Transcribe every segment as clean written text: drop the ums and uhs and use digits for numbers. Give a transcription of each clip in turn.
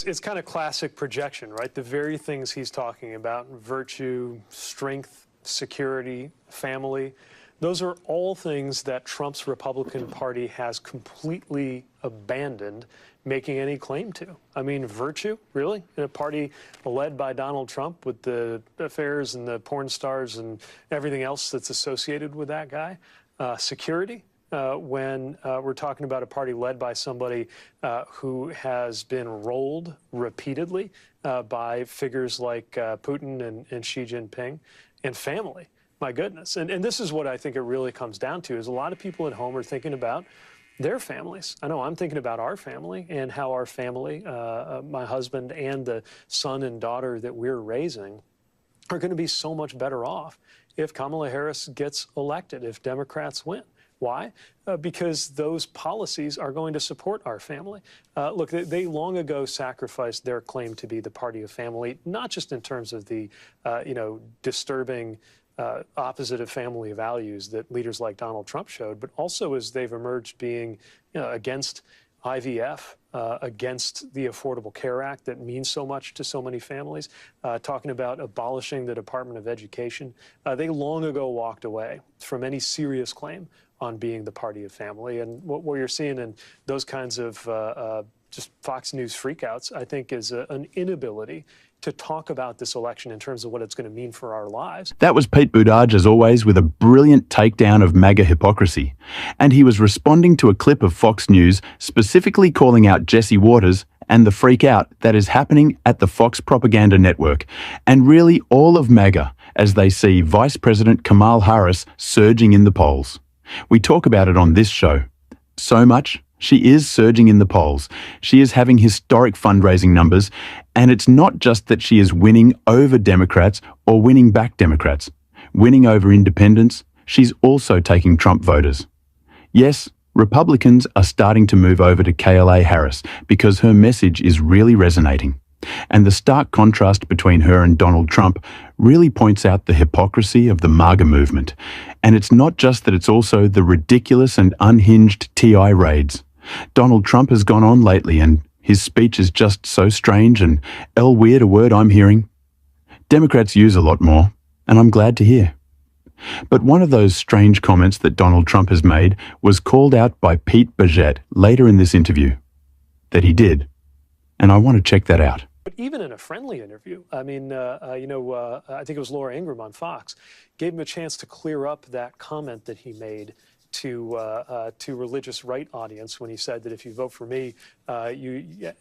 It's kind of classic projection, right? The very things he's talking about, virtue, strength, security, family, those are all things that Trump's Republican Party has completely abandoned making any claim to. I mean, virtue, really? In a party led by Donald Trump with the affairs and the porn stars and everything else that's associated with that guy? Security? When we're talking about a party led by somebody who has been rolled repeatedly by figures like Putin and Xi Jinping, and family. My goodness. And this is what I think it really comes down to, is a lot of people at home are thinking about their families. I know I'm thinking about our family and how our family, my husband and the son and daughter that we're raising, are going to be so much better off if Kamala Harris gets elected, if Democrats win. Why? Because those policies are going to support our family. Look, they long ago sacrificed their claim to be the party of family, not just in terms of the, disturbing opposite of family values that leaders like Donald Trump showed, but also as they've emerged being against IVF, against the Affordable Care Act that means so much to so many families, talking about abolishing the Department of Education. They long ago walked away from any serious claim on being the party of family. And what you're seeing in those kinds of just Fox News freakouts, I think, is an inability to talk about this election in terms of what it's going to mean for our lives. That was Pete Buttigieg, as always, with a brilliant takedown of MAGA hypocrisy. And he was responding to a clip of Fox News, specifically calling out Jesse Waters and the freak out that is happening at the Fox propaganda network, and really all of MAGA, as they see Vice President Kamala Harris surging in the polls. We talk about it on this show. So much. She is surging in the polls. She is having historic fundraising numbers, and it's not just that she is winning over Democrats or winning back Democrats. Winning over independents, she's also taking Trump voters. Yes, Republicans are starting to move over to KLA Harris because her message is really resonating. And the stark contrast between her and Donald Trump really points out the hypocrisy of the MAGA movement. And it's not just that, it's also the ridiculous and unhinged TI raids. Donald Trump has gone on lately, and his speech is just so strange and weird, a word I'm hearing. Democrats use a lot more, and I'm glad to hear. But one of those strange comments that Donald Trump has made was called out by Pete Buttigieg later in this interview. That he did. And I want to check that out. But even in a friendly interview, I mean, I think it was Laura Ingraham on Fox, gave him a chance to clear up that comment that he made to religious right audience when he said that if you vote for me,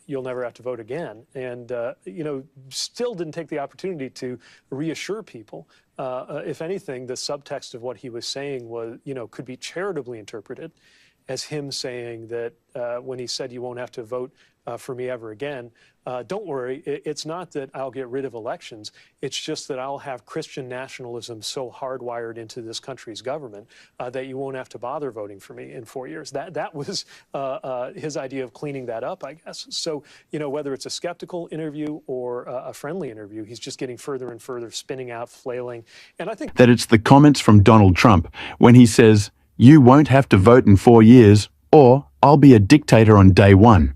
you'll never have to vote again. And, still didn't take the opportunity to reassure people. If anything, the subtext of what he was saying was, could be charitably interpreted as him saying that when he said you won't have to vote for me ever again, don't worry, it's not that I'll get rid of elections, it's just that I'll have Christian nationalism so hardwired into this country's government that you won't have to bother voting for me in 4 years. That was his idea of cleaning that up, I guess. So, whether it's a skeptical interview or a friendly interview, he's just getting further and further spinning out, flailing. And I think that it's the comments from Donald Trump when he says, "You won't have to vote in 4 years, or I'll be a dictator on day one,"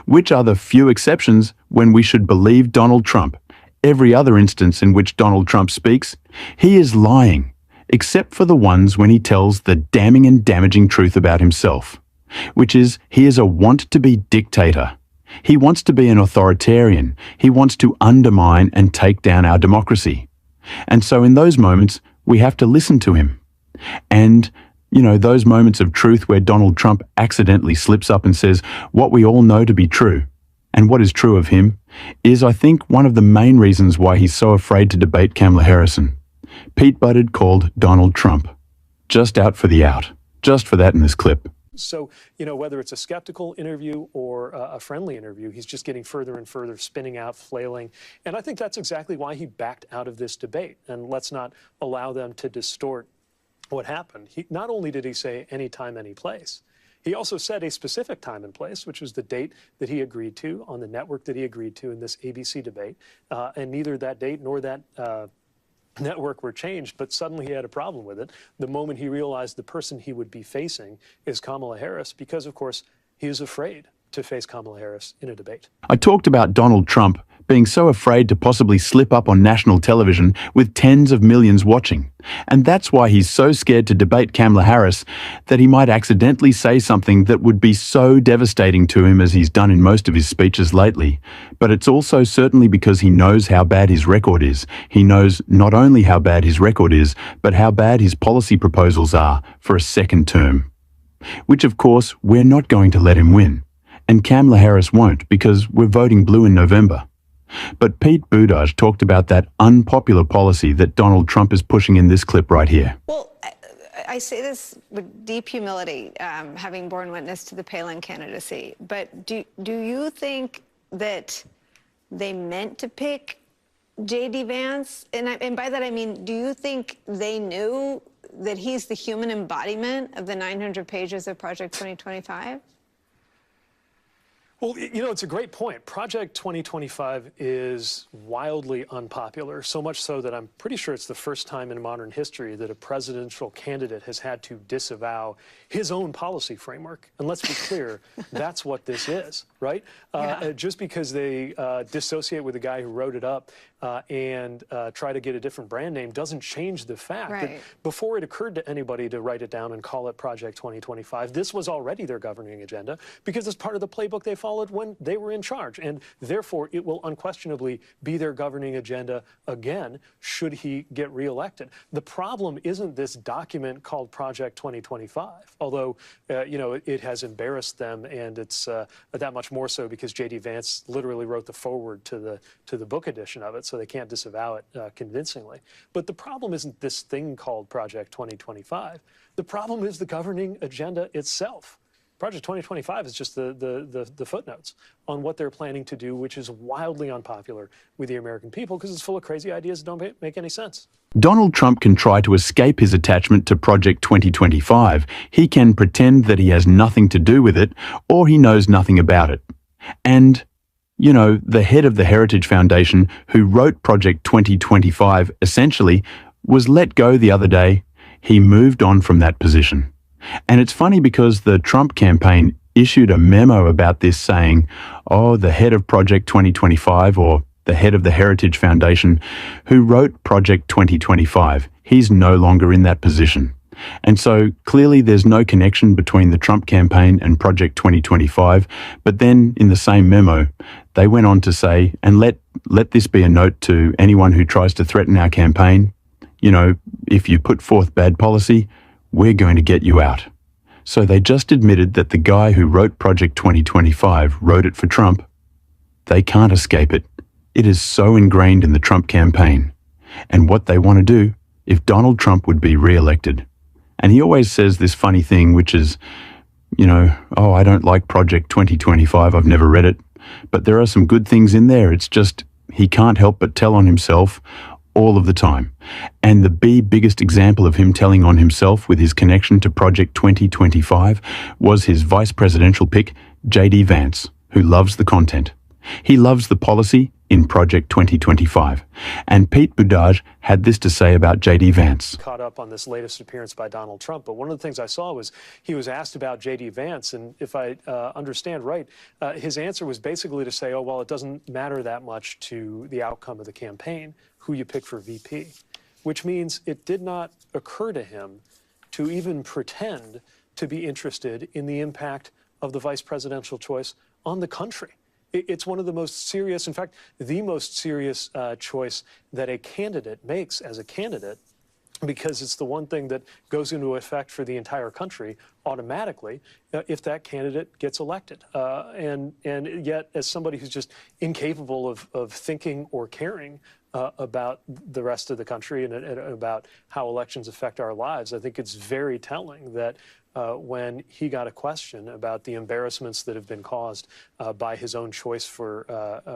which are the few exceptions when we should believe Donald Trump. Every other instance in which Donald Trump speaks, he is lying, except for the ones when he tells the damning and damaging truth about himself, which is he is a want-to-be dictator. He wants to be an authoritarian. He wants to undermine and take down our democracy. And so in those moments, we have to listen to him. And those moments of truth where Donald Trump accidentally slips up and says what we all know to be true, and what is true of him, is, I think, one of the main reasons why he's so afraid to debate Kamala Harris. Pete Buttigieg called Donald Trump just out for the out, just for that in this clip. So, whether it's a skeptical interview or a friendly interview, he's just getting further and further spinning out, flailing. And I think that's exactly why he backed out of this debate. And let's not allow them to distort what happened. Not only did he say any time, any place, he also said a specific time and place, which was the date that he agreed to on the network that he agreed to in this ABC debate. And neither that date nor that network were changed, but suddenly he had a problem with it the moment he realized the person he would be facing is Kamala Harris, because, of course, he is afraid to face Kamala Harris in a debate. I talked about Donald Trump being so afraid to possibly slip up on national television with tens of millions watching. And that's why he's so scared to debate Kamala Harris, that he might accidentally say something that would be so devastating to him, as he's done in most of his speeches lately. But it's also certainly because he knows how bad his record is. He knows not only how bad his record is, but how bad his policy proposals are for a second term. Which, of course, we're not going to let him win. And Kamala Harris won't, because we're voting blue in November. But Pete Buttigieg talked about that unpopular policy that Donald Trump is pushing in this clip right here. Well, I say this with deep humility, having borne witness to the Palin candidacy. But do you think that they meant to pick J.D. Vance? And by that I mean, do you think they knew that he's the human embodiment of the 900 pages of Project 2025? Well, it's a great point. Project 2025 is wildly unpopular, so much so that I'm pretty sure it's the first time in modern history that a presidential candidate has had to disavow his own policy framework. And let's be clear, that's what this is, right? Just because they dissociate with the guy who wrote it up and try to get a different brand name doesn't change the fact that before it occurred to anybody to write it down and call it Project 2025, this was already their governing agenda, because it's part of the playbook they followed when they were in charge. And therefore, it will unquestionably be their governing agenda again, should he get reelected. The problem isn't this document called Project 2025, although, it has embarrassed them, and it's that much more so because J.D. Vance literally wrote the foreword to the book edition of it, so they can't disavow it convincingly. But the problem isn't this thing called Project 2025. The problem is the governing agenda itself. Project 2025 is just the footnotes on what they're planning to do, which is wildly unpopular with the American people because it's full of crazy ideas that don't make any sense. Donald Trump can try to escape his attachment to Project 2025. He can pretend that he has nothing to do with it, or he knows nothing about it. And, the head of the Heritage Foundation, who wrote Project 2025, essentially, was let go the other day. He moved on from that position. And it's funny because the Trump campaign issued a memo about this saying, the head of Project 2025, or the head of the Heritage Foundation, who wrote Project 2025, he's no longer in that position. And so clearly there's no connection between the Trump campaign and Project 2025. But then in the same memo, they went on to say, and let this be a note to anyone who tries to threaten our campaign, if you put forth bad policy, we're going to get you out. So they just admitted that the guy who wrote Project 2025 wrote it for Trump. They can't escape it. It is so ingrained in the Trump campaign. And what they want to do if Donald Trump would be re-elected. And he always says this funny thing, which is, I don't like Project 2025, I've never read it. But there are some good things in there. It's just he can't help but tell on himself all of the time. And the biggest example of him telling on himself with his connection to Project 2025 was his vice presidential pick, J.D. Vance, who loves the content. He loves the policy in Project 2025. And Pete Buttigieg had this to say about J.D. Vance. Caught up on this latest appearance by Donald Trump, but one of the things I saw was he was asked about J.D. Vance, and if I understand right, his answer was basically to say, it doesn't matter that much to the outcome of the campaign who you pick for VP, which means it did not occur to him to even pretend to be interested in the impact of the vice presidential choice on the country. It's one of the most serious, in fact, the most serious choice that a candidate makes as a candidate, because it's the one thing that goes into effect for the entire country automatically if that candidate gets elected. And yet, as somebody who's just incapable of thinking or caring about the rest of the country and about how elections affect our lives, I think it's very telling that when he got a question about the embarrassments that have been caused by his own choice for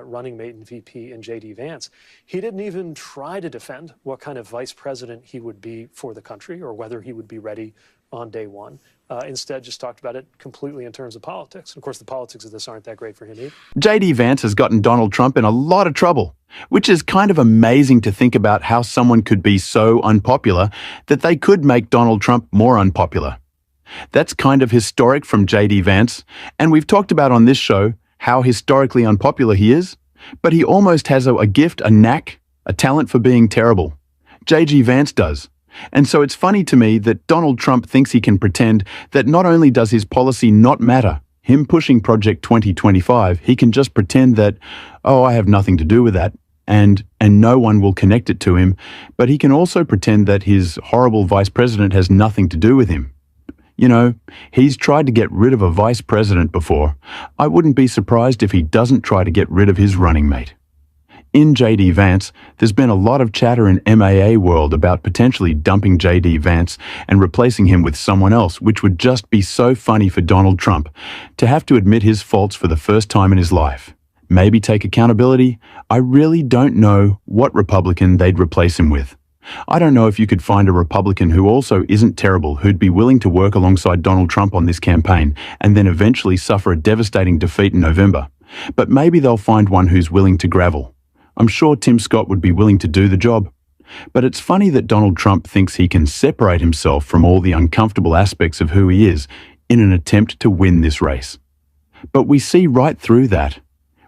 running mate and VP in J.D. Vance, he didn't even try to defend what kind of vice president he would be for the country or whether he would be ready on day one. Instead, just talked about it completely in terms of politics. And of course, the politics of this aren't that great for him either. J.D. Vance has gotten Donald Trump in a lot of trouble, which is kind of amazing to think about how someone could be so unpopular that they could make Donald Trump more unpopular. That's kind of historic from J.D. Vance, and we've talked about on this show how historically unpopular he is, but he almost has a gift, a knack, a talent for being terrible. J.D. Vance does. And so it's funny to me that Donald Trump thinks he can pretend that not only does his policy not matter, him pushing Project 2025, he can just pretend that, oh, I have nothing to do with that, and no one will connect it to him, but he can also pretend that his horrible vice president has nothing to do with him. You know, he's tried to get rid of a vice president before. I wouldn't be surprised if he doesn't try to get rid of his running mate. In J.D. Vance, there's been a lot of chatter in MAA world about potentially dumping J.D. Vance and replacing him with someone else, which would just be so funny for Donald Trump to have to admit his faults for the first time in his life. Maybe take accountability. I really don't know what Republican they'd replace him with. I don't know if you could find a Republican who also isn't terrible who'd be willing to work alongside Donald Trump on this campaign and then eventually suffer a devastating defeat in November. But maybe they'll find one who's willing to gravel. I'm sure Tim Scott would be willing to do the job. But it's funny that Donald Trump thinks he can separate himself from all the uncomfortable aspects of who he is in an attempt to win this race. But we see right through that.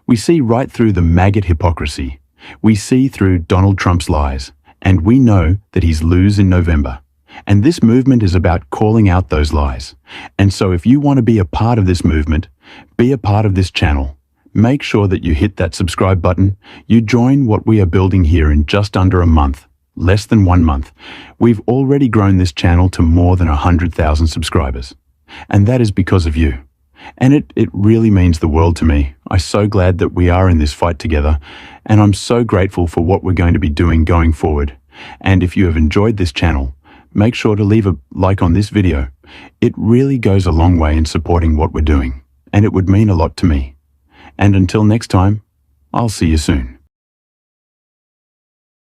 We see right through the maggot hypocrisy. We see through Donald Trump's lies. And we know that he's lose in November. And this movement is about calling out those lies. And so if you want to be a part of this movement, be a part of this channel. Make sure that you hit that subscribe button. You join what we are building here in just under a month, less than 1 month. We've already grown this channel to more than 100,000 subscribers. And that is because of you. And it really means the world to me. I'm so glad that we are in this fight together. And I'm so grateful for what we're going to be doing going forward. And if you have enjoyed this channel, make sure to leave a like on this video. It really goes a long way in supporting what we're doing. And it would mean a lot to me. And until next time, I'll see you soon.